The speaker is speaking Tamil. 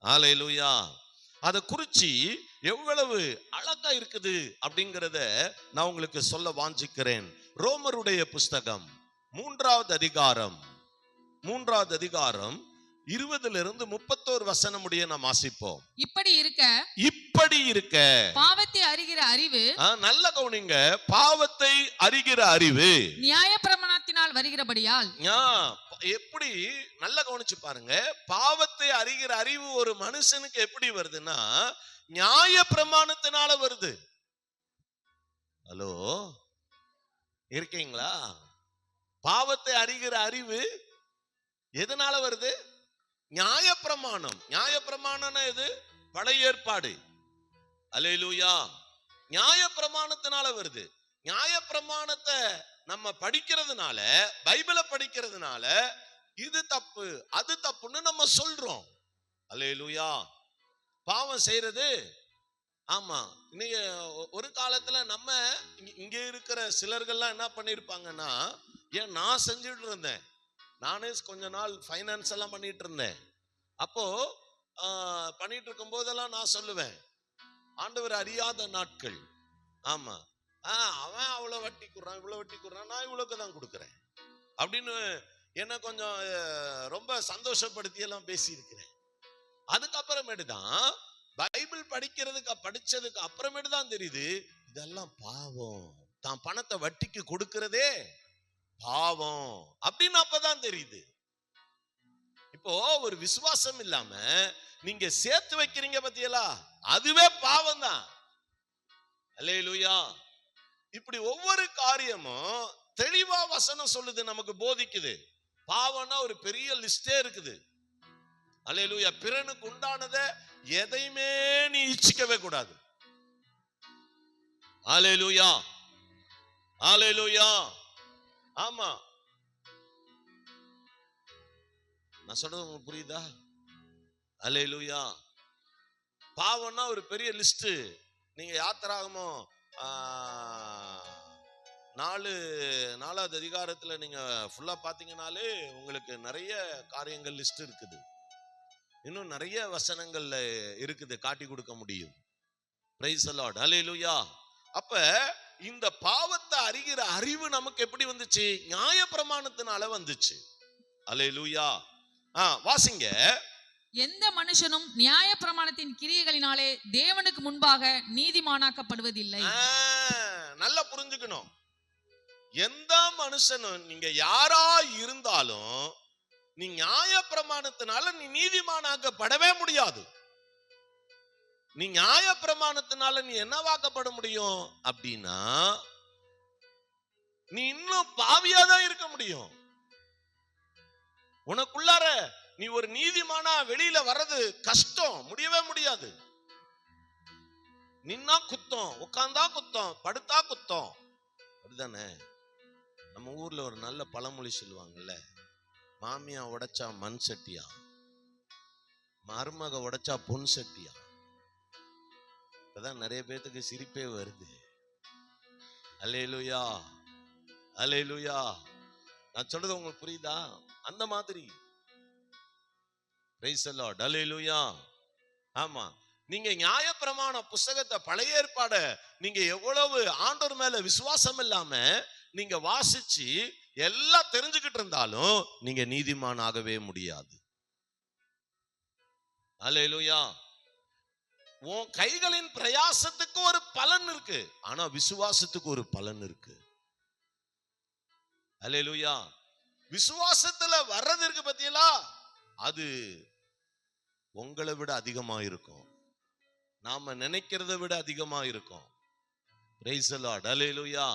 ஹல்லேலூயா. அதை குறிச்சி எவ்வளவு அழகா இருக்குது அப்படிங்கிறத நான் உங்களுக்கு சொல்ல வாஞ்சிக்கிறேன். ரோமருடைய புஸ்தகம் 3வது அதிகாரம் 20 31 வசனம் முடிய நாம் வாசிப்போம். இப்படி இருக்க பாவத்தை அறிகிற அறிவு, நல்ல கவனிங்க, பாவத்தை அறிகிற அறிவு நியாயப்பிரமாணத்தினால் வருகிறபடியால். எப்படி நல்ல கவனிச்சு பாருங்க, பாவத்தை அறிகிற அறிவு ஒரு மனுஷனுக்கு எப்படி வருதுன்னா நியாயப்பிரமாணத்தினால வருது. ஹலோ, இருக்கீங்களா? பாவத்தை அறிகிற அறிவு எதனால வருது? நியாயப்பிரமாணம். நியாயப்பிரமாணம் எது? பழைய ஏற்பாடு. அல்லேலூயா. நியாயப்பிரமாணத்தினால வருது. நியாயப்பிரமாணத்தை நம்ம படிக்கிறதுனால, பைபிளை படிக்கிறதுனால இது தப்பு அது தப்புன்னு நம்ம சொல்றோம். அல்லேலூயா. பாவம் செய்யறது, ஆமா, இன்னைக்கு ஒரு காலத்துல நம்ம இங்க இருக்கிற சிலர்கள்லாம் என்ன பண்ணிருப்பாங்கன்னா, ஏன் நான் செஞ்சுட்டு இருந்தேன், நானே கொஞ்ச நாள் ஃபைனான்ஸ் எல்லாம் பண்ணிட்டு இருந்தேன். அப்போ பண்ணிட்டு இருக்கும் போதெல்லாம் நான் சொல்லுவேன், ஆண்டவர் அறியாத நாட்கள். ஆமா, அவன் அவ்வளவு வட்டி கொடுறான், இவ்வளவு வட்டி கொடுறான், நான் இவ்வளவுக்கு தான் கொடுக்குறேன் அப்படின்னு என்ன கொஞ்சம் ரொம்ப சந்தோஷப்படுத்தி எல்லாம் பேசி இருக்கிறேன். அதுக்கப்புறமேட்டு தான் பைபிள் படிச்சதுக்கு அப்புறமேட்டு தான் தெரியுது, இதெல்லாம் பாவம், தான் பணத்தை வட்டிக்கு கொடுக்கிறதே பாவம் அப்படின்னு அப்பதான் தெரியுது. இப்போ ஒரு விசுவாசம் இல்லாம நீங்க சேர்த்து வைக்கிறீங்க பத்தியலா, அதுவே பாவம் தான். அல்லேலூயா. இப்படி ஒவ்வொரு காரியமும் தெளிவா வசனம் சொல்லுது, நமக்கு போதிக்குது. பாவம்னா ஒரு பெரிய லிஸ்டே இருக்குது. அல்லேலூயா. பிறனுக்கு உண்டானதை எதையுமே நீ இச்சிக்கவே கூடாது. அல்லேலூயா. அல்லேலூயா. ஆமா, நான் சொல்றது உங்களுக்கு புரியுதா? அல்லேலூயா. பாவம்னா ஒரு பெரிய லிஸ்ட். நீங்க யாத்திராகமம் 4வது அதிகாரத்துல நீங்க ஃபுல்லா பாத்தீங்கன்னாலே உங்களுக்கு நிறைய காரியங்கள் லிஸ்ட் இருக்குது. இன்னும் நிறைய வசனங்கள்ல இருக்குது, காட்டி கொடுக்க முடியும். Praise the Lord. அல்லேலூயா. அப்ப இந்த பாவத்தை அறிகிற அறிவு நமக்கு எப்படி வந்துச்சு? நியாயப்பிரமாணத்தினால வந்துச்சு. அல்லேலூயா. வாசிங்க. எந்த மனுஷனும் நியாயப்பிரமாணத்தின் கிரியைகளினாலே தேவனுக்கு முன்பாக நீதிமானாக்கப்படுவதில்லை. நல்லா புரிஞ்சுக்கணும். எந்த மனுஷனும், நீங்க யாரா இருந்தாலும், நீ நியாயப்பிரமாணத்தினால நீ நீதிமானாக்கப்படவே முடியாது. நீ நியாயப்பிரமாணத்தினால நீ என்னவாக்கப்பட முடியும் அப்படின்னா, நீ இன்னும் பாவியாதான் இருக்க முடியும். உனக்குள்ளார நீ ஒரு நீதிமானா வெளியில வர்றது கஷ்டம், முடியவே முடியாது. நின்னா குத்தம், உட்கார்ந்தா குத்தம், படுத்தா குத்தம். அப்படிதானே? நம்ம ஊர்ல ஒரு நல்ல பழமொழி சொல்லுவாங்கல்ல, மாமியா உடைச்சா மண் சட்டியா, மருமக உடைச்சா பொன் சட்டியா. இப்பதான் நிறைய பேத்துக்கு சிரிப்பே வருது. அல்லேலூயா. அல்லேலூயா. நான் சொல்றது உங்களுக்கு புரியுதா? அந்த மாதிரி. Praise the Lord. அல்லேலூயா. ஆமா, நீங்க நியாயப்பிரமாண புஸ்தகத்தை, பழைய ஏற்பாட நீங்க எவ்வளவு ஆண்டவர் மேல விசுவாசம் இல்லாம நீங்க வாசிச்சு எல்லாம் தெரிஞ்சுக்கிட்டு இருந்தாலும் நீங்க நீதிமான் ஆகவே முடியாது. அல்லேலூயா. உன் கைகளின் பிரயாசத்துக்கு ஒரு பலன் இருக்கு, ஆனா விசுவாசத்துக்கு ஒரு பலன் இருக்கு. அல்லேலூயா. விசுவாசத்துல வர்றது இருக்கு பத்தியலா, அது உங்களை விட அதிகமா இருக்கும், நாம நினைக்கிறத விட அதிகமா இருக்கும். Price the Lord. அல்லேலூயா.